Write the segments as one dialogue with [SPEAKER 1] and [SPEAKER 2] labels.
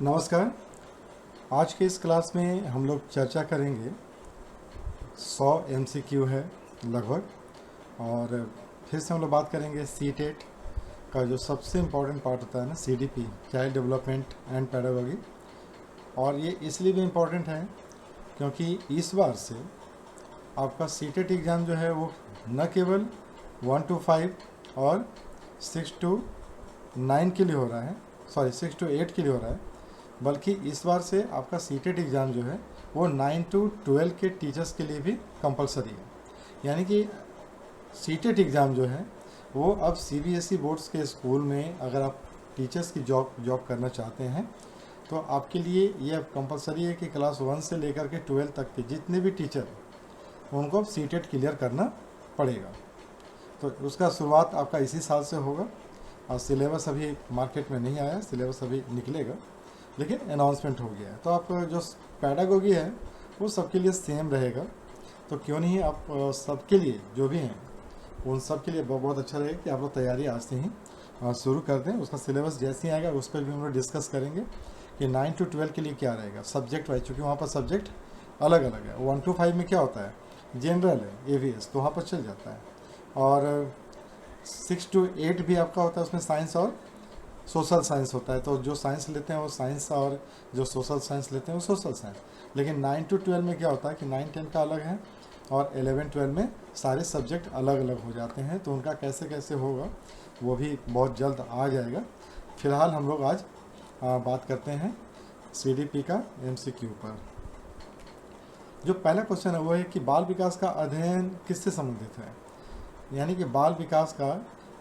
[SPEAKER 1] नमस्कार। आज के इस क्लास में हम लोग चर्चा करेंगे 100 MCQ है लगभग, और फिर से हम लोग बात करेंगे सीटेट का जो सबसे इम्पोर्टेंट पार्ट होता है ना, CDP child development and pedagogy. और ये इसलिए भी इम्पोर्टेंट है क्योंकि इस बार से आपका सीटेट एग्ज़ाम जो है वो न केवल 1 to 5 और 6 to 9 के लिए हो रहा है, 6 to 8 के लिए हो रहा है, बल्कि इस बार से आपका सीटेट एग्ज़ाम जो है वो 9 to 12 के टीचर्स के लिए भी कंपलसरी है। यानी कि सीटेट एग्ज़ाम जो है वो अब CBSE बोर्ड्स के स्कूल में अगर आप टीचर्स की जॉब करना चाहते हैं तो आपके लिए ये अब कंपलसरी है कि क्लास 1 से लेकर के 12 तक के जितने भी टीचर उनको अब सीटेट क्लियर करना पड़ेगा। तो उसका शुरुआत आपका इसी साल से होगा, और सिलेबस अभी मार्केट में नहीं आया, सिलेबस अभी निकलेगा, लेकिन अनाउंसमेंट हो गया है। तो आप जो पैडागोगी है वो सबके लिए सेम रहेगा, तो क्यों नहीं आप सबके लिए जो भी हैं उन सब के लिए बहुत अच्छा रहेगा कि आप लोग तैयारी आज से ही शुरू कर दें। उसका सिलेबस जैसे ही आएगा उस पर भी हम लोग डिस्कस करेंगे कि 9 to 12 के लिए क्या रहेगा सब्जेक्ट वाइज, चूँकि वहाँ पर सब्जेक्ट अलग अलग है। 1 to 5 में क्या होता है, जनरल है, AVS, तो वहाँ पर चल जाता है। और 6 to 8 भी आपका होता है, उसमें साइंस और सोशल साइंस होता है। तो जो साइंस लेते हैं वो साइंस, और जो सोशल साइंस लेते हैं वो सोशल साइंस। लेकिन 9 to 12 में क्या होता है कि 9-10 का अलग है, और 11-12 में सारे सब्जेक्ट अलग अलग हो जाते हैं। तो उनका कैसे कैसे होगा वो भी बहुत जल्द आ जाएगा। फिलहाल हम लोग आज बात करते हैं CDP का MCQ पर। जो पहला क्वेश्चन है वो है कि बाल विकास का अध्ययन किससे संबंधित है। यानी कि बाल विकास का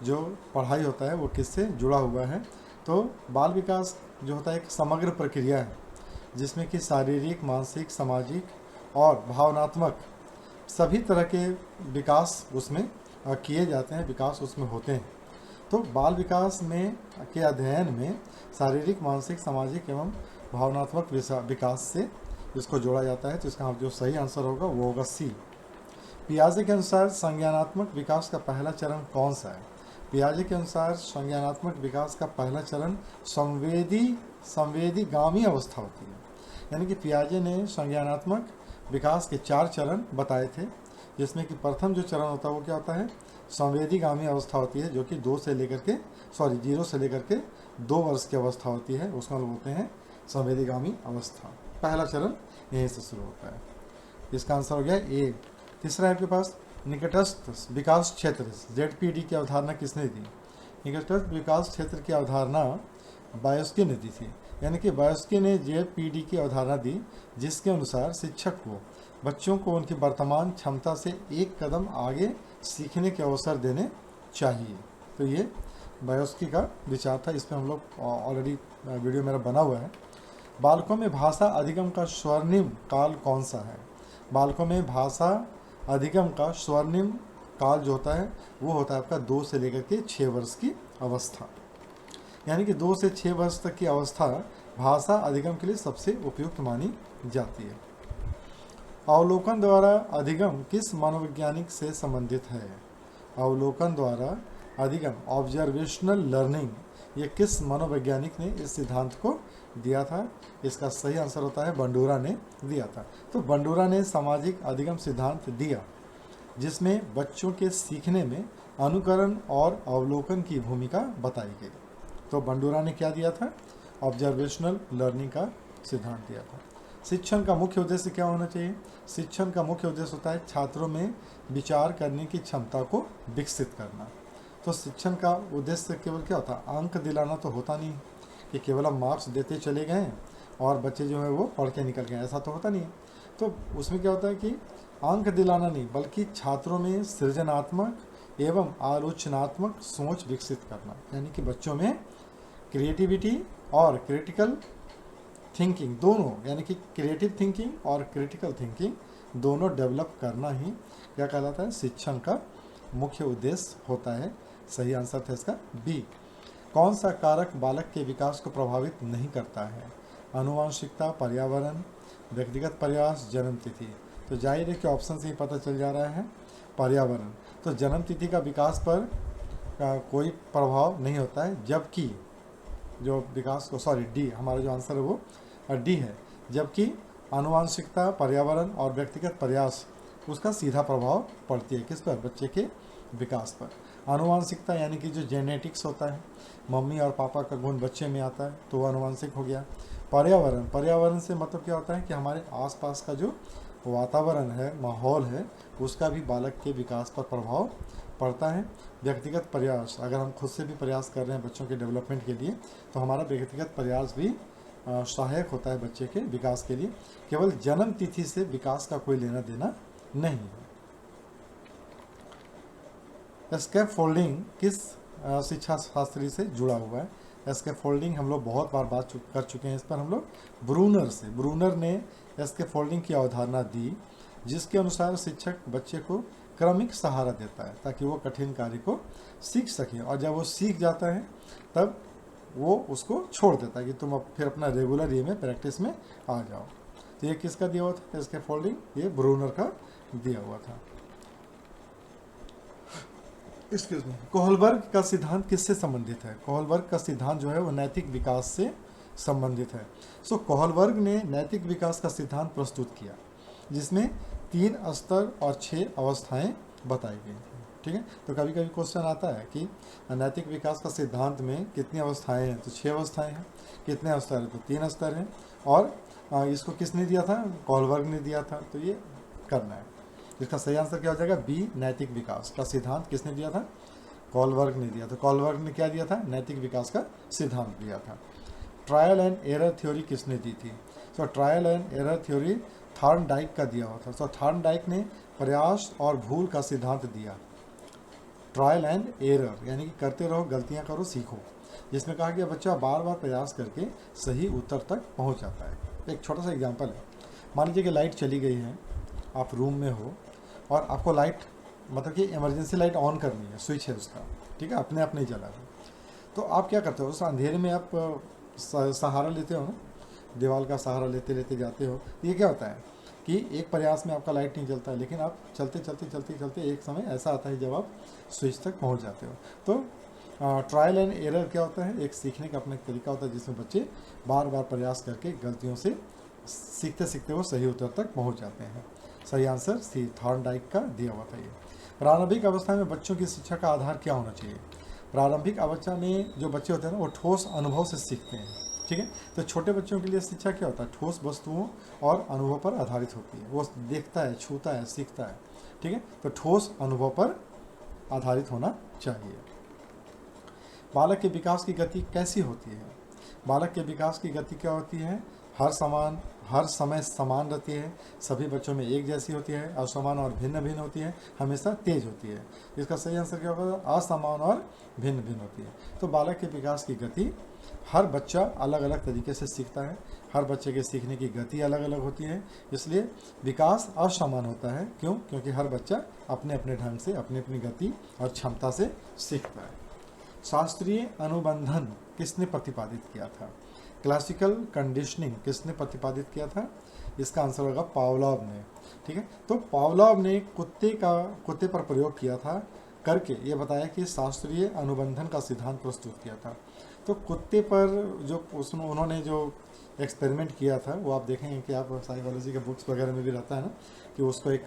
[SPEAKER 1] जो पढ़ाई होता है वो किससे जुड़ा हुआ है। तो बाल विकास जो होता है एक समग्र प्रक्रिया है जिसमें कि शारीरिक, मानसिक, सामाजिक और भावनात्मक सभी तरह के विकास उसमें किए जाते हैं, विकास उसमें होते हैं। तो बाल विकास में के अध्ययन में शारीरिक, मानसिक, सामाजिक एवं भावनात्मक विकास से इसको जोड़ा जाता है। तो इसका जो सही आंसर होगा वो होगा C। पियाजे के अनुसार संज्ञानात्मक विकास का पहला चरण कौन सा है। पियाजे के अनुसार संज्ञानात्मक विकास का पहला चरण संवेदीगामी अवस्था होती है। यानी कि पियाजे ने संज्ञानात्मक विकास के 4 चरण बताए थे, जिसमें कि प्रथम जो चरण होता है वो क्या होता है, संवेदीगामी अवस्था होती है, जो कि 0 से लेकर के 2 वर्ष की अवस्था होती है, उसको लोग बोलते हैं संवेदीगामी अवस्था। पहला चरण यहीं से शुरू होता है। इसका आंसर हो गया A। तीसरा है आपके पास निकटस्थ विकास क्षेत्र ZPD की अवधारणा किसने दी। निकटस्थ विकास क्षेत्र की अवधारणा बायोस्की ने दी थी। यानी कि बायोस्की ने ZPD की अवधारणा दी, जिसके अनुसार शिक्षक को बच्चों को उनकी वर्तमान क्षमता से एक कदम आगे सीखने के अवसर देने चाहिए। तो ये बायोस्की का विचार था। इस पर हम लोग ऑलरेडी वीडियो मेरा बना हुआ है। बालकों में भाषा अधिगम का स्वर्णिम काल कौन सा है। बालकों में भाषा अधिगम का स्वर्णिम काल जो होता है वो होता है आपका 2 से लेकर के 6 वर्ष की अवस्था। यानी कि 2 से 6 वर्ष तक की अवस्था भाषा अधिगम के लिए सबसे उपयुक्त मानी जाती है। अवलोकन द्वारा अधिगम किस मनोवैज्ञानिक से संबंधित है। अवलोकन द्वारा अधिगम, ऑब्जर्वेशनल लर्निंग, ये किस मनोवैज्ञानिक ने इस सिद्धांत को दिया था। इसका सही आंसर होता है बंडूरा ने दिया था। तो बंडूरा ने सामाजिक अधिगम सिद्धांत दिया, जिसमें बच्चों के सीखने में अनुकरण और अवलोकन की भूमिका बताई गई। तो बंडूरा ने क्या दिया था, ऑब्जर्वेशनल लर्निंग का सिद्धांत दिया था। शिक्षण का मुख्य उद्देश्य क्या होना चाहिए। शिक्षण का मुख्य उद्देश्य होता है छात्रों में विचार करने की क्षमता को विकसित करना। तो शिक्षण का उद्देश्य केवल क्या होता है, अंक दिलाना तो होता नहीं कि केवल हम मार्क्स देते चले गए और बच्चे जो है वो पढ़ के निकल गए, ऐसा तो होता नहीं है। तो उसमें क्या होता है कि अंक दिलाना नहीं, बल्कि छात्रों में सृजनात्मक एवं आलोचनात्मक सोच विकसित करना। यानी कि बच्चों में क्रिएटिविटी और क्रिटिकल थिंकिंग दोनों, यानी कि क्रिएटिव थिंकिंग और क्रिटिकल थिंकिंग दोनों डेवलप करना ही क्या कहलाता है, शिक्षण का मुख्य उद्देश्य होता है। सही आंसर था इसका B। कौन सा कारक बालक के विकास को प्रभावित नहीं करता है। आनुवंशिकता, पर्यावरण, व्यक्तिगत प्रयास, जन्म तिथि। तो जाहिर है कि ऑप्शन से ही पता चल जा रहा है पर्यावरण। तो जन्म तिथि का विकास पर कोई प्रभाव नहीं होता है, जबकि जो विकास को, सॉरी डी, हमारा जो आंसर है वो डी है। जबकि आनुवांशिकता, पर्यावरण और व्यक्तिगत प्रयास उसका सीधा प्रभाव पड़ती है किस पर, बच्चे के विकास पर। आनुवांशिकता यानी कि जो जेनेटिक्स होता है, मम्मी और पापा का गुण बच्चे में आता है तो वो आनुवांशिक हो गया। पर्यावरण, पर्यावरण से मतलब क्या होता है कि हमारे आसपास का जो वातावरण है, माहौल है, उसका भी बालक के विकास पर प्रभाव पड़ता है। व्यक्तिगत प्रयास, अगर हम खुद से भी प्रयास कर रहे हैं बच्चों के डेवलपमेंट के लिए तो हमारा व्यक्तिगत प्रयास भी सहायक होता है बच्चे के विकास के लिए। केवल जन्म तिथि से विकास का कोई लेना देना नहीं है। स्कैफोल्डिंग किस शिक्षा शास्त्री से जुड़ा हुआ है? स्कैफोल्डिंग हम लोग बहुत बार बात कर चुके हैं इस पर हम लोग, ब्रूनर से। ब्रूनर ने स्कैफोल्डिंग की अवधारणा दी जिसके अनुसार शिक्षक बच्चे को क्रमिक सहारा देता है ताकि वो कठिन कार्य को सीख सके, और जब वो सीख जाता है तब वो उसको छोड़ देता है कि तुम अब फिर अपना रेगुलर ये में प्रैक्टिस में आ जाओ। तो ये किसका दिया हुआ था स्कैफोल्डिंग? ये ब्रूनर का दिया हुआ था। Excuse me. कोहलबर्ग का सिद्धांत किससे संबंधित है? कोहलबर्ग का सिद्धांत जो है वो नैतिक विकास से संबंधित है। सो कोहलबर्ग ने नैतिक विकास का सिद्धांत प्रस्तुत किया जिसमें 3 स्तर और 6 अवस्थाएं बताई गई थी। ठीक है, तो कभी कभी क्वेश्चन आता है कि नैतिक विकास का सिद्धांत में कितनी अवस्थाएं हैं? तो 6 अवस्थाएं हैं। कितने स्तर हैं? तो 3 स्तर हैं। और इसको किसने दिया था? कोहलबर्ग ने दिया था। तो ये करना है। इसका सही आंसर क्या हो जाएगा? बी, नैतिक विकास का सिद्धांत किसने दिया था? कोहलबर्ग ने दिया था। कोहलबर्ग ने क्या दिया था? नैतिक विकास का सिद्धांत दिया था। ट्रायल एंड एरर थ्योरी किसने दी थी? So trial and error theory Thorndike का दिया हुआ था। सो थॉर्नडाइक ने प्रयास और भूल का सिद्धांत दिया। ट्रायल एंड एरर यानी कि करते रहो, गलतियां करो, सीखो, जिसमें कहा कि बच्चा बार बार प्रयास करके सही उत्तर तक पहुंच जाता है। एक छोटा सा एग्जांपल है, मान लीजिए कि लाइट चली गई है, आप रूम में हो और आपको लाइट मतलब कि इमरजेंसी लाइट ऑन करनी है, स्विच है उसका, ठीक है, अपने आप नहीं जला है। तो आप क्या करते हो? उस अंधेरे में आप सहारा लेते हो ना, दीवार का सहारा लेते लेते जाते हो। ये क्या होता है कि एक प्रयास में आपका लाइट नहीं जलता है, लेकिन आप चलते चलते चलते चलते एक समय ऐसा आता है जब आप स्विच तक पहुंच जाते हो। तो ट्रायल एंड एरर क्या होता है? एक सीखने का अपना एक तरीका होता है जिसमें बच्चे बार बार प्रयास करके गलतियों से सीखते सीखते वो सही उत्तर तक पहुंच जाते हैं। सही आंसर सी, थॉर्नडाइक का दिया हुआ था ये। प्रारंभिक अवस्था में बच्चों की शिक्षा का आधार क्या होना चाहिए? प्रारंभिक अवस्था में जो बच्चे होते हैं ना वो ठोस अनुभव से सीखते हैं। ठीक है, तो छोटे बच्चों के लिए शिक्षा क्या होता है? ठोस वस्तुओं और अनुभव पर आधारित होती है। वो देखता है, छूता है, सीखता है। ठीक है, तो ठोस अनुभव पर आधारित होना चाहिए। बालक के विकास की गति कैसी होती है? बालक के विकास की गति क्या होती है? हर समय समान रहती है, सभी बच्चों में एक जैसी होती है, असमान और भिन्न भिन्न होती है, हमेशा तेज होती है। इसका सही आंसर क्या होगा? असमान और भिन्न भिन्न होती है। तो बालक के विकास की गति, हर बच्चा अलग अलग तरीके से सीखता है, हर बच्चे के सीखने की गति अलग अलग होती है, इसलिए विकास असमान होता है। क्यों? क्योंकि हर बच्चा अपने अपने ढंग से, अपनी अपनी गति और क्षमता से सीखता है। शास्त्रीय अनुबंधन किसने प्रतिपादित किया था? क्लासिकल कंडीशनिंग किसने प्रतिपादित किया था? इसका आंसर होगा पावलोव ने। ठीक है, तो पावलोव ने कुत्ते पर प्रयोग किया था, करके ये बताया कि शास्त्रीय अनुबंधन का सिद्धांत प्रस्तुत किया था। तो कुत्ते पर जो उन्होंने जो एक्सपेरिमेंट किया था वो आप देखेंगे कि आप साइकोलॉजी के बुक्स वगैरह में भी रहता है ना कि उसको एक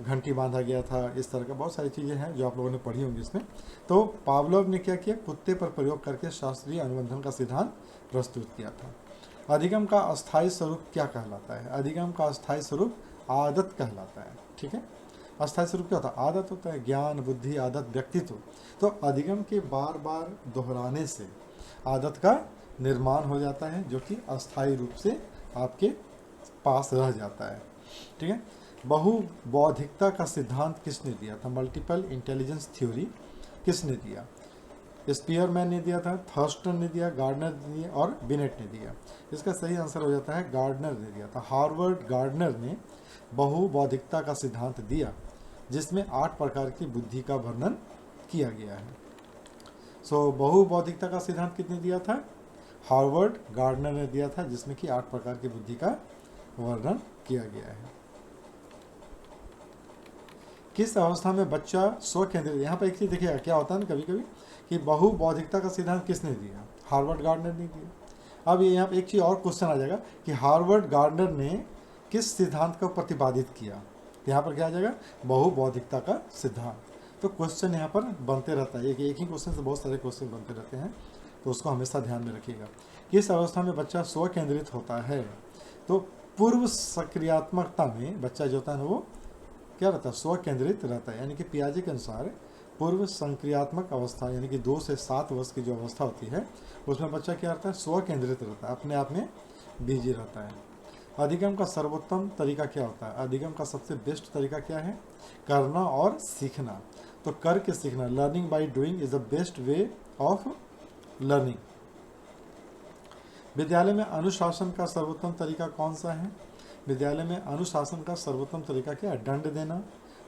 [SPEAKER 1] घंटी बांधा गया था, इस तरह का बहुत सारी चीज़ें हैं जो आप लोगों ने पढ़ी होंगी इसमें। तो पावलोव ने क्या किया? कुत्ते पर प्रयोग करके शास्त्रीय अनुबंधन का सिद्धांत प्रस्तुत किया था। अधिगम का अस्थायी स्वरूप क्या कहलाता है? अधिगम का अस्थायी स्वरूप आदत कहलाता है। ठीक है, अस्थायी स्वरूप क्या होता है? आदत होता है, ज्ञान, बुद्धि, आदत, व्यक्तित्व। तो अधिगम के बार बार दोहराने से आदत का निर्माण हो जाता है जो कि अस्थायी रूप से आपके पास रह जाता है। ठीक है, बहुबौद्धिकता का सिद्धांत किसने दिया था? मल्टीपल इंटेलिजेंस थ्योरी किसने दिया? स्पीयरमैन ने दिया था, थर्स्टन ने दिया, गार्डनर ने दिया और बिनेट ने दिया। इसका सही आंसर हो जाता है गार्डनर ने दिया था। हार्वर्ड गार्डनर ने बहुबौद्धिकता का सिद्धांत दिया जिसमें 8 प्रकार की बुद्धि का वर्णन किया गया है। सो बहुबौद्धिकता का सिद्धांत किसने दिया था? हार्वर्ड गार्डनर ने दिया था, जिसमें कि 8 प्रकार की बुद्धि का वर्णन किया गया है। किस अवस्था में बच्चा स्व केंद्रित? यहाँ पर एक चीज देखिएगा क्या होता है ना कभी कभी कि बहुबौद्धिकता का सिद्धांत किसने दिया? हार्वर्ड गार्डनर ने किया। अब ये यहाँ पे एक चीज़ और क्वेश्चन आ जाएगा कि हार्वर्ड गार्डनर ने किस सिद्धांत को प्रतिपादित किया। यहाँ पर क्या आ जाएगा, बहुबौद्धिकता का सिद्धांत। तो क्वेश्चन यहाँ पर बनते रहता है, एक ही क्वेश्चन से बहुत सारे क्वेश्चन बनते रहते हैं, तो उसको हमेशा ध्यान में रखिएगा। किस अवस्था में बच्चा स्व केंद्रित होता है। तो पूर्व सक्रियात्मकता में बच्चा जो होता है ना वो क्या रहता है, स्व केंद्रित रहता है। यानी कि पियाजे के अनुसार पूर्व संक्रियात्मक अवस्था यानी कि 2 से 7 वर्ष की जो अवस्था होती है उसमें बच्चा क्या रहता है, स्व केंद्रित रहता है, अपने आप में बिजी रहता है। अधिगम का सर्वोत्तम तरीका क्या होता है। अधिगम का सबसे बेस्ट तरीका क्या है, करना और सीखना। तो कर के सीखना, learning by doing is the best way of learning. विद्यालय में अनुशासन का सर्वोत्तम तरीका कौन सा है। विद्यालय में अनुशासन का सर्वोत्तम तरीका क्या है, दंड देना,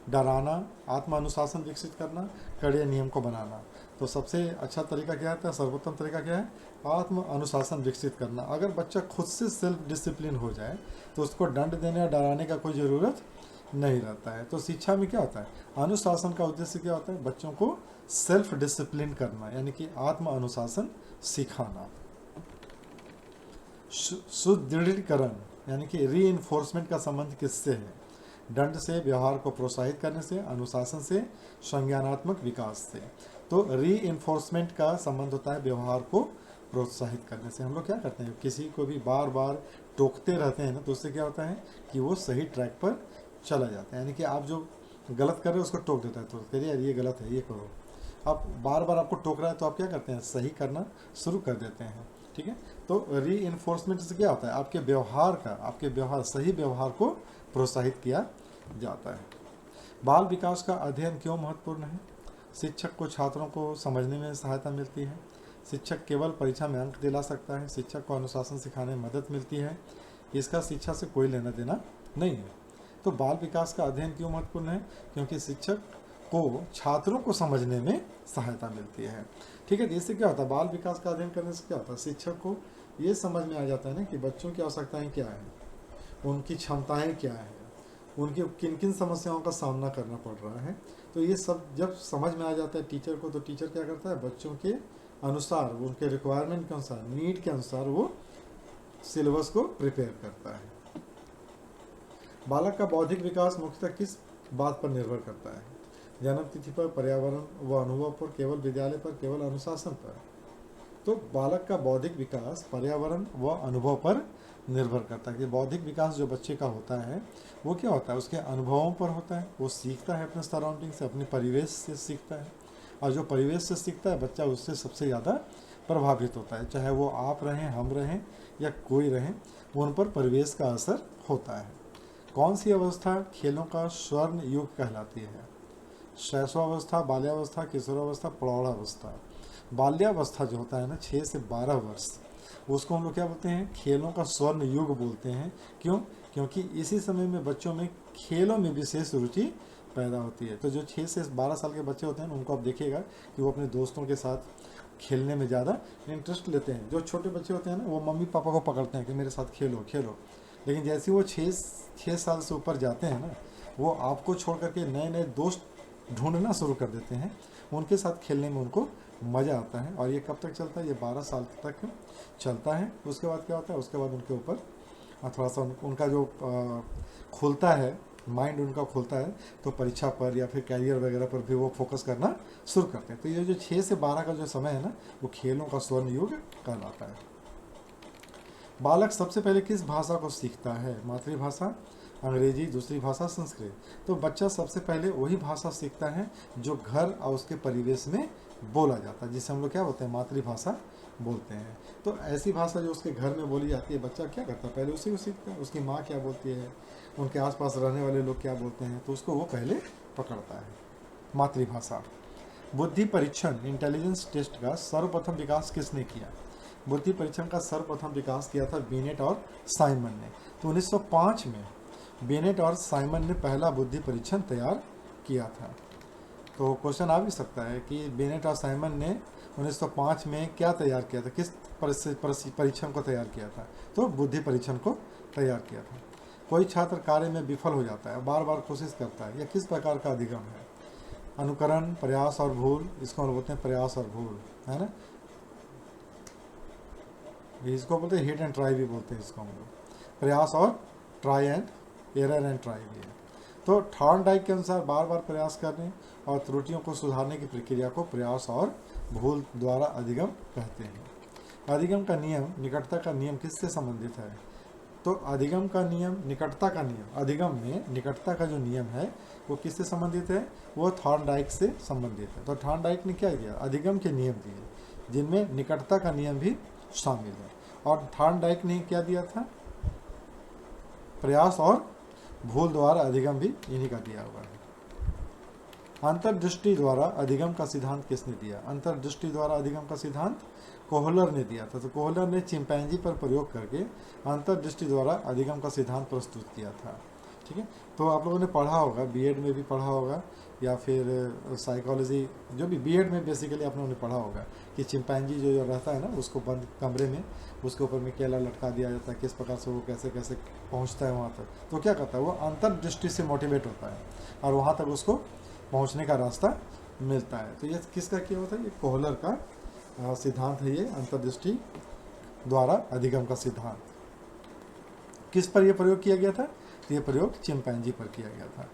[SPEAKER 1] डराना, आत्म अनुशासन विकसित करना, कड़े नियम को बनाना। तो सबसे अच्छा तरीका क्या है, सर्वोत्तम तरीका क्या है, आत्म अनुशासन विकसित करना। अगर बच्चा खुद से सेल्फ डिसिप्लिन हो जाए तो उसको दंड देने या डराने का कोई ज़रूरत नहीं रहता है। तो शिक्षा में क्या होता है, अनुशासन का उद्देश्य क्या होता है, बच्चों को सेल्फ डिसिप्लिन करना यानी कि आत्म अनुशासन सिखाना। सुदृढ़ीकरण यानी कि री इन्फोर्समेंट का संबंध किससे है, दंड से, व्यवहार को प्रोत्साहित करने से, अनुशासन से, संज्ञानात्मक विकास से। तो री इन्फोर्समेंट का संबंध होता है व्यवहार को प्रोत्साहित करने से। हम लोग क्या करते हैं, किसी को भी बार बार टोकते रहते हैं ना, तो उससे क्या होता है कि वो सही ट्रैक पर चला जाता है। यानी कि आप जो गलत कर रहे हो उसको टोक देता है, तो करिए यार ये गलत है, ये करो। आप बार बार आपको टोक रहा है तो आप क्या करते हैं, सही करना शुरू कर देते हैं। ठीक है, तो री इन्फोर्समेंट से क्या होता है, आपके व्यवहार सही व्यवहार को प्रोत्साहित किया जाता है। बाल विकास का अध्ययन क्यों महत्वपूर्ण है। शिक्षक को छात्रों को समझने में सहायता मिलती है। शिक्षक केवल परीक्षा में अंक दिला सकता है, शिक्षक को अनुशासन सिखाने में मदद मिलती है, इसका शिक्षा से कोई लेना देना नहीं है। तो बाल विकास का अध्ययन क्यों महत्वपूर्ण है, क्योंकि शिक्षक को छात्रों को समझने में सहायता मिलती है। ठीक है, इससे क्या होता है, बाल विकास का अध्ययन करने से क्या होता है, शिक्षक को ये समझ में आ जाता है ना कि बच्चों की आवश्यकताएं क्या है, उनकी क्षमताएं क्या है, उनकी किन किन समस्याओं का सामना करना पड़ रहा है। तो ये सब जब समझ में आ जाता है टीचर को, तो टीचर क्या करता है, बच्चों के अनुसार, उनके रिक्वायरमेंट के अनुसार, नीड के अनुसार वो सिलेबस को प्रिपेयर करता है। बालक का बौद्धिक विकास मुख्यतः किस बात पर निर्भर करता है, जन्म तिथि पर, पर्यावरण व अनुभव पर, केवल विद्यालय पर, केवल अनुशासन पर। तो बालक का बौद्धिक विकास पर्यावरण व अनुभव पर निर्भर करता है कि बौद्धिक विकास जो बच्चे का होता है वो क्या होता है, उसके अनुभवों पर होता है। वो सीखता है अपने सराउंडिंग से, अपने परिवेश से सीखता है, और जो परिवेश से सीखता है बच्चा उससे सबसे ज़्यादा प्रभावित होता है। चाहे वो आप रहें, हम रहें या कोई रहें, उन पर परिवेश का असर होता है। कौन सी अवस्था खेलों का स्वर्ण युग कहलाती है। शैशवावस्था, बाल्यावस्था, किशोरावस्था, प्रौढ़ावस्था। बाल्यावस्था जो होता है ना 6 से 12 वर्ष, उसको हम लोग क्या बोलते हैं, खेलों का स्वर्ण युग बोलते हैं। क्यों, क्योंकि इसी समय में बच्चों में खेलों में विशेष रुचि पैदा होती है। तो जो 6 से 12 साल के बच्चे होते हैं उनको आप देखिएगा कि वो अपने दोस्तों के साथ खेलने में ज़्यादा इंटरेस्ट लेते हैं। जो छोटे बच्चे होते हैं ना वो मम्मी पापा को पकड़ते हैं कि मेरे साथ खेलो खेलो, लेकिन जैसे वो 6 साल से ऊपर जाते हैं ना, वो आपको छोड़ करके नए नए दोस्त ढूंढना शुरू कर देते हैं, उनके साथ खेलने में उनको मज़ा आता है। और ये कब तक चलता है, ये 12 साल तक चलता है। उसके बाद क्या होता है, उसके बाद उनके ऊपर थोड़ा सा उनका जो खुलता है, माइंड उनका खुलता है, तो परीक्षा पर या फिर कैरियर वगैरह पर भी वो फोकस करना शुरू करते हैं। तो ये जो 6 से 12 का जो समय है ना, वो खेलों का स्वर्ण युग कहलाता है। बालक सबसे पहले किस भाषा को सीखता है, मातृभाषा, अंग्रेजी, दूसरी भाषा संस्कृत। तो बच्चा सबसे पहले वही भाषा सीखता है जो घर और उसके परिवेश में बोला जाता है, जिसे हम लोग क्या बोलते हैं, मातृभाषा बोलते हैं। तो ऐसी भाषा जो उसके घर में बोली जाती है, बच्चा क्या करता है, पहले उसी को सीखता है। उसकी माँ क्या बोलती है, उनके आसपास रहने वाले लोग क्या बोलते हैं, तो उसको वो पहले पकड़ता है, मातृभाषा। बुद्धि परीक्षण, इंटेलिजेंस टेस्ट का सर्वप्रथम विकास किसने किया। बुद्धि परीक्षण का सर्वप्रथम विकास किया था बिनेट और साइमन ने। तो 1905 में बिनेट और साइमन ने पहला बुद्धि परीक्षण तैयार किया था। तो क्वेश्चन आ भी सकता है कि बिनेट और साइमन ने 1905 में क्या तैयार किया था, किस परीक्षण को तैयार किया था, तो बुद्धि परीक्षण को तैयार किया था। कोई छात्र कार्य में विफल हो जाता है, बार बार कोशिश करता है, यह किस प्रकार का अधिगम है। अनुकरण, प्रयास और भूल, इसको हम बोलते हैं प्रयास और भूल, है ना। इसको बोलते हैं हिट एंड ट्राई भी बोलते हैं इसको हम लोग, प्रयास और try and error and try भी है। तो थॉर्नडाइक के अनुसार बार बार प्रयास करने और त्रुटियों को सुधारने की प्रक्रिया को प्रयास और भूल द्वारा अधिगम कहते हैं। अधिगम का नियम, निकटता का नियम किससे संबंधित है? तो अधिगम का नियम, निकटता का नियम, अधिगम में निकटता का जो नियम है वो किससे संबंधित है? वो थॉर्नडाइक से संबंधित है। तो थॉर्नडाइक ने क्या किया? अधिगम के नियम दिए जिनमें निकटता का नियम भी शामिल है। और थॉर्नडाइक ने क्या दिया था? प्रयास और भूल द्वारा अधिगम भी इन्हीं का दिया हुआ है। अंतर्दृष्टि द्वारा अधिगम का सिद्धांत किसने दिया? अंतर्दृष्टि द्वारा अधिगम का सिद्धांत कोहलर ने दिया था। तो कोहलर ने चिंपैंजी पर प्रयोग करके अंतर्दृष्टि द्वारा अधिगम का सिद्धांत प्रस्तुत किया था। ठीक है, तो आप लोगों ने पढ़ा होगा, बीएड में भी पढ़ा होगा या फिर साइकोलॉजी, जो भी बीएड में बेसिकली आप लोगों ने पढ़ा होगा कि चिंपैंजी जो रहता है ना, उसको बंद कमरे में उसके ऊपर में केला लटका दिया जाता है, किस प्रकार से वो कैसे कैसे पहुंचता है वहाँ तक। तो क्या करता है वो? अंतर्दृष्टि से मोटिवेट होता है और वहाँ तक उसको पहुँचने का रास्ता मिलता है। तो ये किसका किया होता है? ये कोहलर का सिद्धांत है, ये अंतर्दृष्टि द्वारा अधिगम का सिद्धांत। किस पर यह प्रयोग किया गया था? तो ये प्रयोग चिंपैंजी पर किया गया था।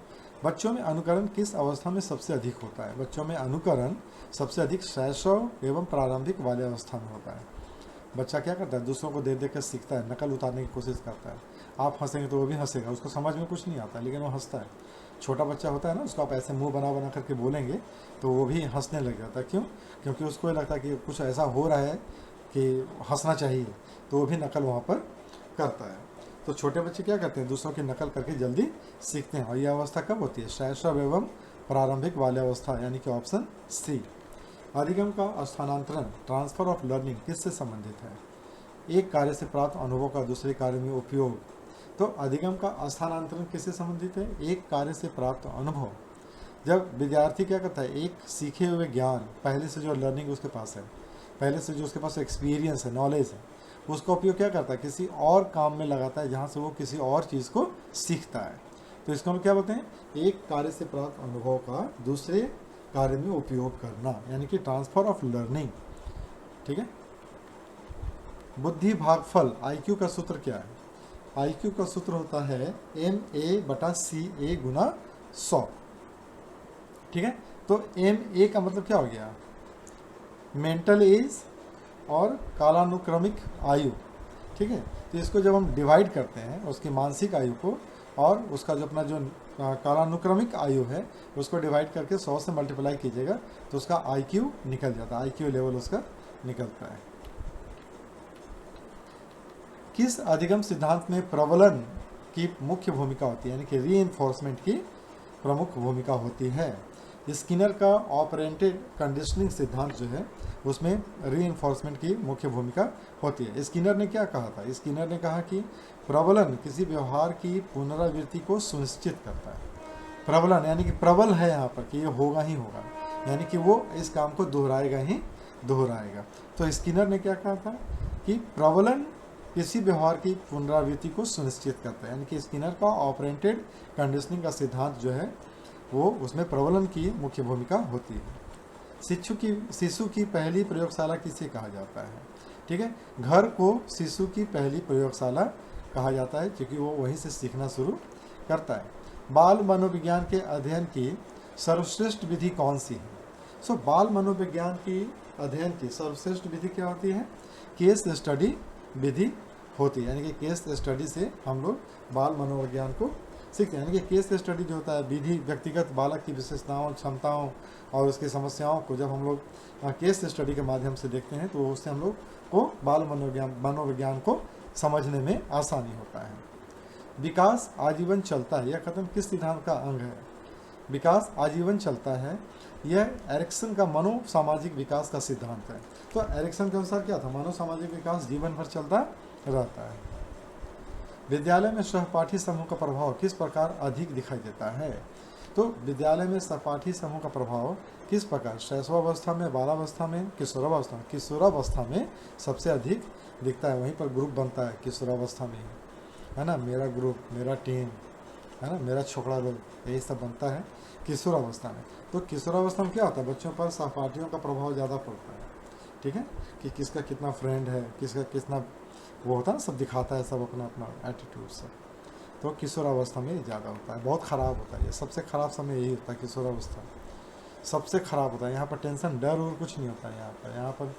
[SPEAKER 1] बच्चों में अनुकरण किस अवस्था में सबसे अधिक होता है? बच्चों में अनुकरण सबसे अधिक शैशव एवं प्रारंभिक वाले अवस्था में होता है। बच्चा क्या करता है? दूसरों को देख देख कर सीखता है, नकल उतारने की कोशिश करता है। आप हंसेंगे तो वो भी हंसेगा, उसको समझ में कुछ नहीं आता लेकिन वो हंसता है। छोटा बच्चा होता है ना, उसको आप ऐसे मुंह बना बना करके बोलेंगे तो वो भी हंसने लग जाता है। क्यों? क्योंकि उसको ये लगता है कि कुछ ऐसा हो रहा है कि हंसना चाहिए, तो वो भी नकल वहाँ पर करता है। तो छोटे बच्चे क्या करते हैं? दूसरों की नकल करके जल्दी सीखते हैं। और यह अवस्था कब होती है? शैशव एवं प्रारंभिक बाल्यावस्था, यानी कि ऑप्शन सी। अधिगम का स्थानांतरण, ट्रांसफर ऑफ लर्निंग, किससे संबंधित है? एक कार्य से प्राप्त अनुभव का दूसरे कार्य में उपयोग। तो अधिगम का स्थानांतरण किससे संबंधित है? एक कार्य से प्राप्त अनुभव। जब विद्यार्थी क्या करता है? एक सीखे हुए ज्ञान, पहले से जो लर्निंग उसके पास है, पहले से जो उसके पास एक्सपीरियंस है, नॉलेज है, उसका उपयोग क्या करता है? किसी और काम में लगाता है जहाँ से वो किसी और चीज़ को सीखता है। तो इसको हम क्या बोलते हैं? एक कार्य से प्राप्त अनुभव का दूसरे कार्य में उपयोग करना, यानी कि ट्रांसफर ऑफ लर्निंग। ठीक है। बुद्धि भागफल, IQ का सूत्र क्या है? IQ का सूत्र होता है MA/CA गुना 100। ठीक है, तो MA का मतलब क्या हो गया? मेंटल एज और कालानुक्रमिक आयु। ठीक है, तो इसको जब हम डिवाइड करते हैं उसकी मानसिक आयु को और उसका जो अपना जो कालानुक्रमिक आयु है उसको डिवाइड करके 100 से मल्टीप्लाई कीजिएगा तो उसका IQ निकल जाता है, IQ लेवल उसका निकलता है। किस अधिगम सिद्धांत में प्रबलन की मुख्य भूमिका होती है, यानी कि रीइंफोर्समेंट की प्रमुख भूमिका होती है? स्किनर का ऑपरेंटेड कंडीशनिंग सिद्धांत जो है उसमें रीइंफोर्समेंट की मुख्य भूमिका होती है। स्किनर ने क्या कहा था? स्किनर ने कहा कि प्रबलन किसी व्यवहार की पुनरावृत्ति को सुनिश्चित करता है। प्रबलन यानी कि प्रबल है यहाँ पर कि ये होगा ही होगा, यानी कि वो इस काम को दोहराएगा ही दोहराएगा। तो स्किनर ने क्या कहा था कि प्रबलन किसी व्यवहार की पुनरावृत्ति को सुनिश्चित करता है, यानी कि स्किनर का ऑपरेंटेड कंडीशनिंग का सिद्धांत जो है वो उसमें प्रबलन की मुख्य भूमिका होती है। शिशु की पहली प्रयोगशाला किसे कहा जाता है? ठीक है, घर को शिशु की पहली प्रयोगशाला कहा जाता है क्योंकि वो वहीं से सीखना शुरू करता है। बाल मनोविज्ञान के अध्ययन की सर्वश्रेष्ठ विधि कौन सी है? सो बाल मनोविज्ञान की अध्ययन की सर्वश्रेष्ठ विधि क्या होती है? केस स्टडी विधि होती है, यानी कि केस स्टडी से हम लोग बाल मनोविज्ञान को सीखते हैं। यानी कि केस स्टडी जो होता है विधि व्यक्तिगत बालक की विशेषताओं, क्षमताओं और उसकी समस्याओं को जब हम लोग केस स्टडी के माध्यम से देखते हैं तो उससे हम लोग को बाल मनोविज्ञान को समझने में आसानी होता है। विकास आजीवन चलता है, यह कथन किस सिद्धांत का अंग है? विकास आजीवन चलता है, यह एरिक्सन का मनोसामाजिक विकास का सिद्धांत है। तो एरिक्सन के अनुसार क्या था? मनोसामाजिक विकास जीवन भर चलता रहता है। विद्यालय में सहपाठी समूह का प्रभाव किस प्रकार अधिक दिखाई देता है? तो विद्यालय में सहपाठी समूह का प्रभाव किस प्रकार? शैशवावस्था में, बालावस्था में, किशोरावस्था में? किशोरावस्था में सबसे अधिक दिखता है, वहीं पर ग्रुप बनता है किशोरावस्था में, है ना। मेरा ग्रुप, मेरा टीम, है ना, मेरा छोकरा लोग, यही सब बनता है किशोरावस्था में। तो किशोरावस्था में क्या होता है? बच्चों पर सहपाठियों का प्रभाव ज़्यादा पड़ता है। ठीक है, कि किसका कितना फ्रेंड है, किसका कितना वो होता है ना, सब दिखाता है, सब अपना अपना एटीट्यूड सब। तो किशोरावस्था में ये ज़्यादा होता है, बहुत ख़राब होता है, ये सबसे ख़राब समय यही होता है, किशोरावस्था सबसे ख़राब होता है। यहाँ पर टेंशन डर और कुछ नहीं होता है, यहाँ पर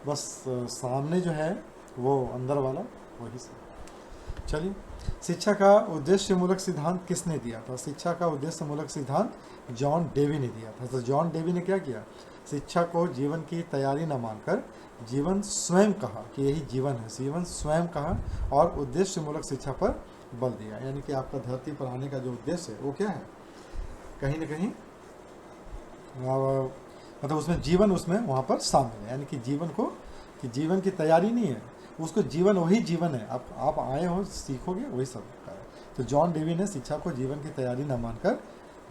[SPEAKER 1] बस सामने जो है वो अंदर वाला वही सब। चलिए, शिक्षा का उद्देश्य मूलक सिद्धांत किसने दिया था? शिक्षा का उद्देश्य मूलक सिद्धांत जॉन डेवी ने दिया था। तो जॉन डेवी ने क्या किया? शिक्षा को जीवन की तैयारी न मानकर जीवन स्वयं कहा कि यही जीवन है, जीवन स्वयं कहा, और उद्देश्य मूलक शिक्षा पर बल दिया। यानी कि आपका धरती पर आने का जो उद्देश्य है वो क्या है, कहीं ना कहीं मतलब उसमें जीवन उसमें वहाँ पर शामिल है। यानी कि जीवन को, कि जीवन की तैयारी नहीं है, उसको जीवन वही जीवन है, आप आए हो सीखोगे वही सब का है। तो जॉन डेवी ने शिक्षा को जीवन की तैयारी न मानकर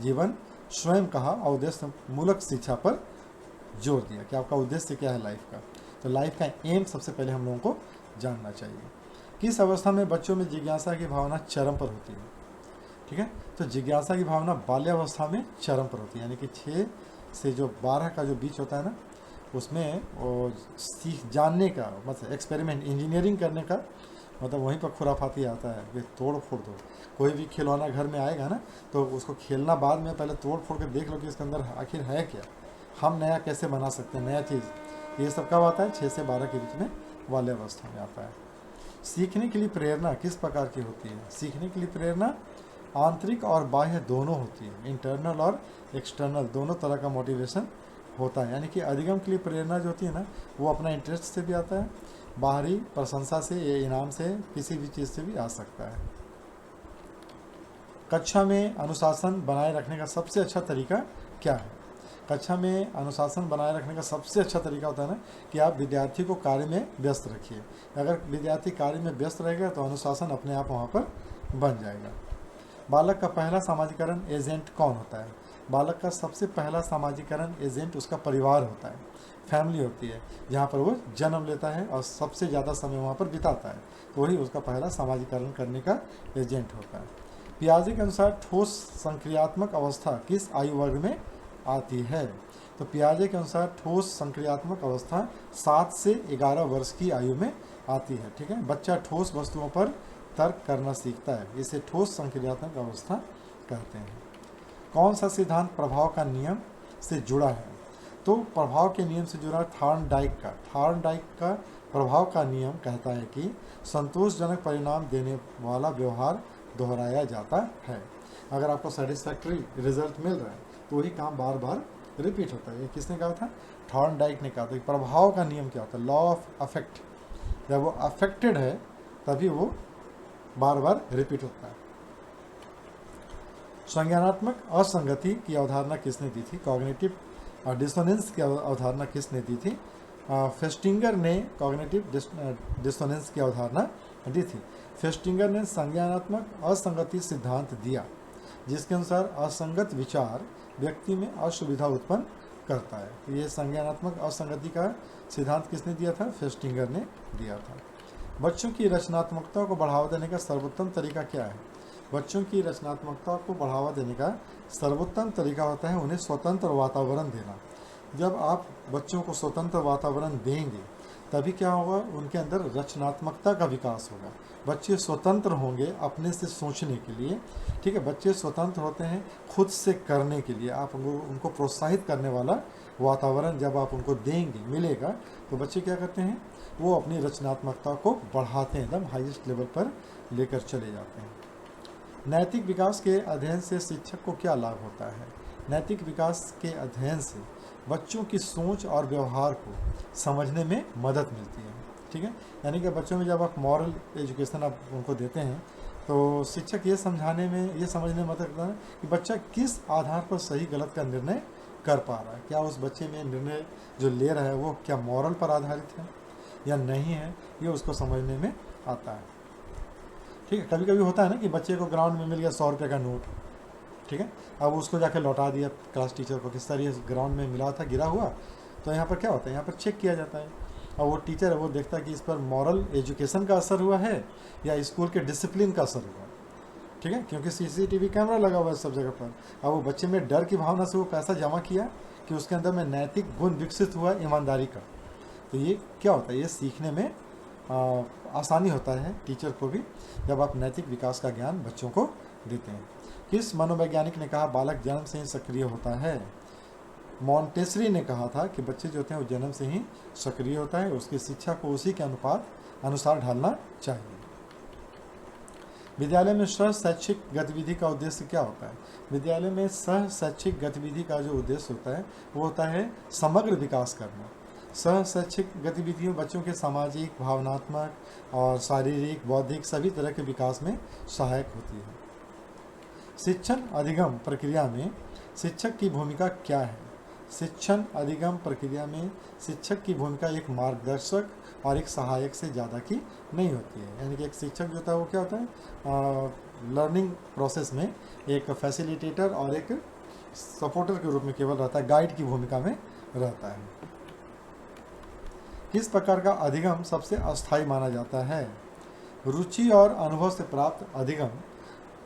[SPEAKER 1] जीवन स्वयं कहा और उद्देश्य मूलक शिक्षा पर जोर दिया कि आपका उद्देश्य क्या है लाइफ का। तो लाइफ का एम सबसे पहले हम लोगों को जानना चाहिए। किस अवस्था में बच्चों में जिज्ञासा की भावना चरम पर होती है? ठीक है, तो जिज्ञासा की भावना बाल्यावस्था में चरम पर होती है। यानी कि 6 से जो 12 का जो बीच होता है ना, उसमें वो सीख जानने का मतलब एक्सपेरिमेंट इंजीनियरिंग करने का मतलब वहीं पर खुराफाती आता है कि तोड़ फोड़ दो। कोई भी खिलौना घर में आएगा ना, तो उसको खेलना बाद में, पहले तोड़ फोड़ के देख लो कि इसके अंदर आखिर है क्या, हम नया कैसे बना सकते हैं, नया चीज़। ये सब कब आता है? 6 से 12 के बीच में वाले अवस्था में आता है। सीखने के लिए प्रेरणा किस प्रकार की होती है? सीखने के लिए प्रेरणा आंतरिक और बाह्य दोनों होती है, इंटरनल और एक्सटर्नल दोनों तरह का मोटिवेशन होता है। यानी कि अधिगम के लिए प्रेरणा जो होती है ना, वो अपना इंटरेस्ट से भी आता है, बाहरी प्रशंसा से या इनाम से, किसी भी चीज़ से भी आ सकता है। कक्षा में अनुशासन बनाए रखने का सबसे अच्छा तरीका क्या है? कक्षा में अनुशासन बनाए रखने का सबसे अच्छा तरीका होता है ना कि आप विद्यार्थी को कार्य में व्यस्त रखिए। अगर विद्यार्थी कार्य में व्यस्त रहेगा तो अनुशासन अपने आप वहाँ पर बन जाएगा। बालक का पहला सामाजिकरण एजेंट कौन होता है? बालक का सबसे पहला सामाजिकरण एजेंट उसका परिवार होता है, फैमिली होती है, जहाँ पर वो जन्म लेता है और सबसे ज़्यादा समय वहाँ पर बिताता है, तो वही उसका पहला सामाजिकरण करने का एजेंट होता है। पियाजे के अनुसार ठोस संक्रियात्मक अवस्था किस आयु वर्ग में आती है? तो पियाजे के अनुसार ठोस संक्रियात्मक अवस्था 7 से 11 वर्ष की आयु में आती है। ठीक है, बच्चा ठोस वस्तुओं पर तर्क करना सीखता है, इसे ठोस संक्रियात्मक अवस्था कहते हैं। कौन सा सिद्धांत प्रभाव का नियम से जुड़ा है? तो प्रभाव के नियम से जुड़ा थॉर्नडाइक का प्रभाव का नियम कहता है कि संतोषजनक परिणाम देने वाला व्यवहार दोहराया जाता है। अगर आपको सेटिस्फैक्टरी रिजल्ट मिल रहा है तो वही काम बार बार रिपीट होता है। ये किसने कहा था? थॉर्नडाइक ने कहा था। प्रभाव का नियम क्या होता है? Law of affect. जब वो अफेक्टेड है तभी वो बार बार रिपीट होता है। संज्ञानात्मक असंगति की अवधारणा किसने दी थी? कॉग्निटिव डिसोनेंस की अवधारणा किसने दी थी? फेस्टिंगर ने कॉग्निटिव डिसोनेंस की अवधारणा दी थी। फेस्टिंगर ने संज्ञानात्मक असंगति सिद्धांत दिया, जिसके अनुसार असंगत विचार व्यक्ति में असुविधा उत्पन्न करता है। तो ये संज्ञानात्मक असंगति का सिद्धांत किसने दिया था? फेस्टिंगर ने दिया था। बच्चों की रचनात्मकता को बढ़ावा देने का सर्वोत्तम तरीका क्या है? बच्चों की रचनात्मकता को बढ़ावा देने का सर्वोत्तम तरीका होता है उन्हें स्वतंत्र वातावरण देना। जब आप बच्चों को स्वतंत्र वातावरण देंगे तभी क्या होगा? उनके अंदर रचनात्मकता का विकास होगा। बच्चे स्वतंत्र होंगे अपने से सोचने के लिए। ठीक है, बच्चे स्वतंत्र होते हैं खुद से करने के लिए। आप उनको प्रोत्साहित करने वाला वातावरण जब आप उनको देंगे, मिलेगा, तो बच्चे क्या करते हैं? वो अपनी रचनात्मकता को बढ़ाते हैं, एकदम हाईएस्ट लेवल पर लेकर चले जाते हैं। नैतिक विकास के अध्ययन से शिक्षक को क्या लाभ होता है? नैतिक विकास के अध्ययन से बच्चों की सोच और व्यवहार को समझने में मदद मिलती है। ठीक है, यानी कि बच्चों में जब आप मॉरल एजुकेशन आप उनको देते हैं तो शिक्षक ये समझने में मदद करता है कि बच्चा किस आधार पर सही गलत का निर्णय कर पा रहा है। क्या उस बच्चे में निर्णय जो ले रहा है वो क्या मॉरल पर आधारित है या नहीं है, ये उसको समझने में आता है। ठीक है, कभी कभी होता है ना कि बच्चे को ग्राउंड में मिल गया 100 रुपये का नोट, ठीक है, अब उसको जाके लौटा दिया क्लास टीचर को कि सर ये ग्राउंड में मिला था, गिरा हुआ। तो यहाँ पर क्या होता है? यहाँ पर चेक किया जाता है और वो टीचर है वो देखता है कि इस पर मॉरल एजुकेशन का असर हुआ है या स्कूल के डिसिप्लिन का असर हुआ है। ठीक है, क्योंकि CCTV कैमरा लगा हुआ है सब जगह पर। अब वो बच्चे में डर की भावना से वो पैसा जमा किया कि उसके अंदर में नैतिक गुण विकसित हुआ ईमानदारी का, तो ये क्या होता है, ये सीखने में आसानी होता है टीचर को भी, जब आप नैतिक विकास का ज्ञान बच्चों को देते हैं। किस मनोवैज्ञानिक ने कहा बालक जन्म से ही सक्रिय होता है? मॉन्टेसरी ने कहा था कि बच्चे जो होते हैं वो जन्म से ही सक्रिय होता है, उसकी शिक्षा को उसी के अनुसार ढालना चाहिए। विद्यालय में सह शैक्षिक गतिविधि का उद्देश्य क्या होता है? विद्यालय में सह शैक्षिक गतिविधि का जो उद्देश्य होता है वो होता है समग्र विकास करना। सह शैक्षिक गतिविधियों बच्चों के सामाजिक, भावनात्मक और शारीरिक, बौद्धिक सभी तरह के विकास में सहायक होती है। शिक्षण अधिगम प्रक्रिया में शिक्षक की भूमिका क्या है? शिक्षण अधिगम प्रक्रिया में शिक्षक की भूमिका एक मार्गदर्शक और एक सहायक से ज़्यादा की नहीं होती है। यानी कि एक शिक्षक जो होता है वो क्या होता है, लर्निंग प्रोसेस में एक फैसिलिटेटर और एक सपोर्टर के रूप में केवल रहता है, गाइड की भूमिका में रहता है। किस प्रकार का अधिगम सबसे अस्थायी माना जाता है? रुचि और अनुभव से प्राप्त अधिगम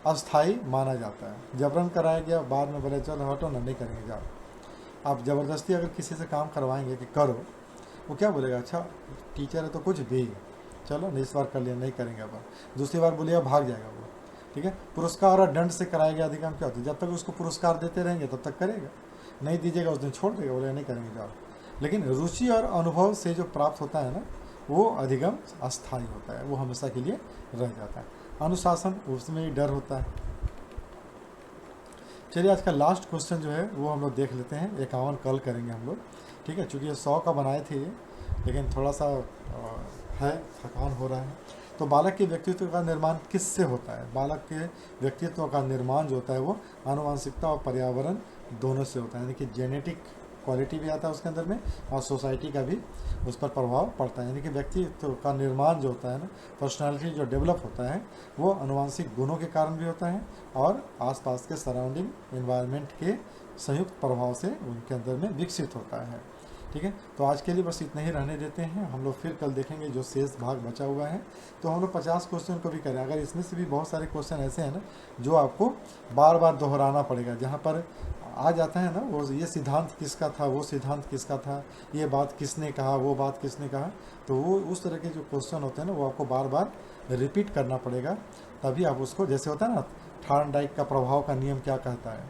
[SPEAKER 1] अस्थायी माना जाता है। जबरन कराया गया, बाद में बोले चलो हटो ना, नहीं करेंगे जाओ। आप ज़बरदस्ती अगर किसी से काम करवाएंगे कि करो, वो क्या बोलेगा, अच्छा टीचर है तो कुछ भी, चलो नहीं इस बार कर लिया, नहीं करेंगे अब। दूसरी बार बोलिएगा भाग जाएगा वो। ठीक है, पुरस्कार और दंड से कराया गया अधिगम क्या होता है? जब तक उसको पुरस्कार देते रहेंगे तब तक करेगा, नहीं दीजिएगा उस दिन छोड़ देगा, बोलेगा नहीं करेंगे जाओ। लेकिन रुचि और अनुभव से जो प्राप्त होता है ना, वो अधिगम अस्थायी होता है, वो हमेशा के लिए रह जाता है। अनुशासन, उसमें ही डर होता है। चलिए आज का लास्ट क्वेश्चन जो है वो हम लोग देख लेते हैं। 51 कल करेंगे हम लोग, ठीक है, चूँकि ये 100 का बनाए थे लेकिन थोड़ा सा है, थकान हो रहा है। तो बालक के व्यक्तित्व का निर्माण किससे होता है? बालक के व्यक्तित्व का निर्माण जो होता है वो आनुवंशिकता और पर्यावरण दोनों से होता है। यानी कि जेनेटिक क्वालिटी भी आता है उसके अंदर में, और सोसाइटी का भी उस पर प्रभाव पड़ता है। यानी कि व्यक्तित्व का निर्माण जो होता है ना, पर्सनालिटी जो डेवलप होता है वो आनुवंशिक गुणों के कारण भी होता है और आसपास के सराउंडिंग एनवायरनमेंट के संयुक्त प्रभाव से उनके अंदर में विकसित होता है। ठीक है, तो आज के लिए बस इतना ही रहने देते हैं। हम लोग फिर कल देखेंगे जो शेष भाग बचा हुआ है। तो हम लोग 50 क्वेश्चन को भी करें। अगर इसमें से भी बहुत सारे क्वेश्चन ऐसे हैं ना जो आपको बार बार दोहराना पड़ेगा, जहाँ पर आ जाता है ना वो, ये सिद्धांत किसका था, वो सिद्धांत किसका था, ये बात किसने कहा, वो बात किसने कहा, तो वो उस तरह के जो क्वेश्चन होते हैं ना वो आपको बार बार रिपीट करना पड़ेगा, तभी आप उसको, जैसे होता है ना थार्नडाइक का प्रभाव का नियम क्या कहता है,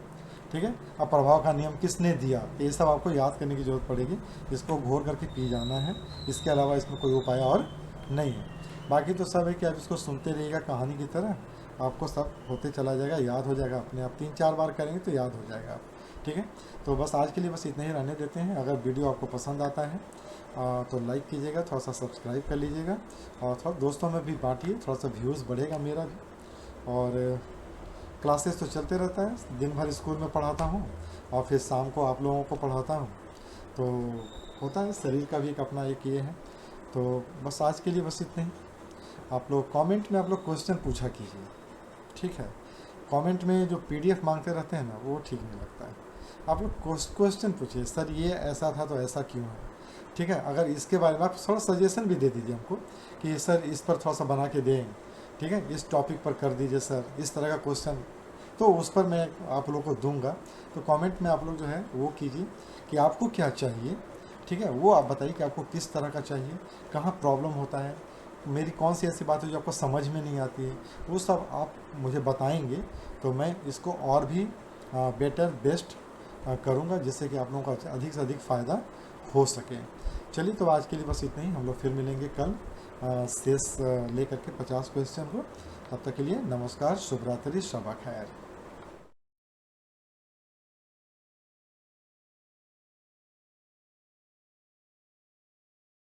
[SPEAKER 1] ठीक है, अब प्रभाव का नियम किसने दिया, ये सब आपको याद करने की ज़रूरत पड़ेगी। इसको घोर करके पी जाना है, इसके अलावा इसमें कोई उपाय और नहीं है। बाकी तो सब है कि आप इसको सुनते रहिएगा कहानी की तरह, आपको सब होते चला जाएगा, याद हो जाएगा अपने आप। 3-4 बार करेंगे तो याद हो जाएगा आप। ठीक है, तो बस आज के लिए बस इतना ही रहने देते हैं। अगर वीडियो आपको पसंद आता है तो लाइक कीजिएगा, थोड़ा सा सब्सक्राइब कर लीजिएगा और थोड़ा दोस्तों में भी बांटिए, थोड़ा सा व्यूज़ बढ़ेगा मेरा भी। और क्लासेस तो चलते रहता है, दिन भर स्कूल में पढ़ाता हूँ और फिर शाम को आप लोगों को पढ़ाता हूँ, तो होता है, शरीर का भी एक अपना एक ये है। तो बस आज के लिए बस इतना ही। आप लोग कमेंट में आप लोग क्वेश्चन पूछा कीजिए, ठीक है। कमेंट में जो PDF मांगते रहते हैं ना वो ठीक नहीं लगता है। आप लोग क्वेश्चन पूछिए, सर ये ऐसा था तो ऐसा क्यों है, ठीक है। अगर इसके बारे में आप थोड़ा सजेशन भी दे दीजिए हमको कि सर इस पर थोड़ा सा बना के दें, ठीक है, इस टॉपिक पर कर दीजिए सर, इस तरह का क्वेश्चन, तो उस पर मैं आप लोगों को दूंगा। तो कमेंट में आप लोग जो है वो कीजिए कि आपको क्या चाहिए, ठीक है, वो आप बताइए कि आपको किस तरह का चाहिए, कहाँ प्रॉब्लम होता है, मेरी कौन सी ऐसी बात है जो आपको समझ में नहीं आती है, वो सब आप मुझे बताएंगे तो मैं इसको और भी बेस्ट करूँगा, जिससे कि आप लोगों का अधिक से अधिक फ़ायदा हो सके। चलिए, तो आज के लिए बस इतना ही। हम लोग फिर मिलेंगे कल शेष लेकर के 50 क्वेश्चन को। तब तक के लिए नमस्कार, शुभ रात्रि, शब खैर।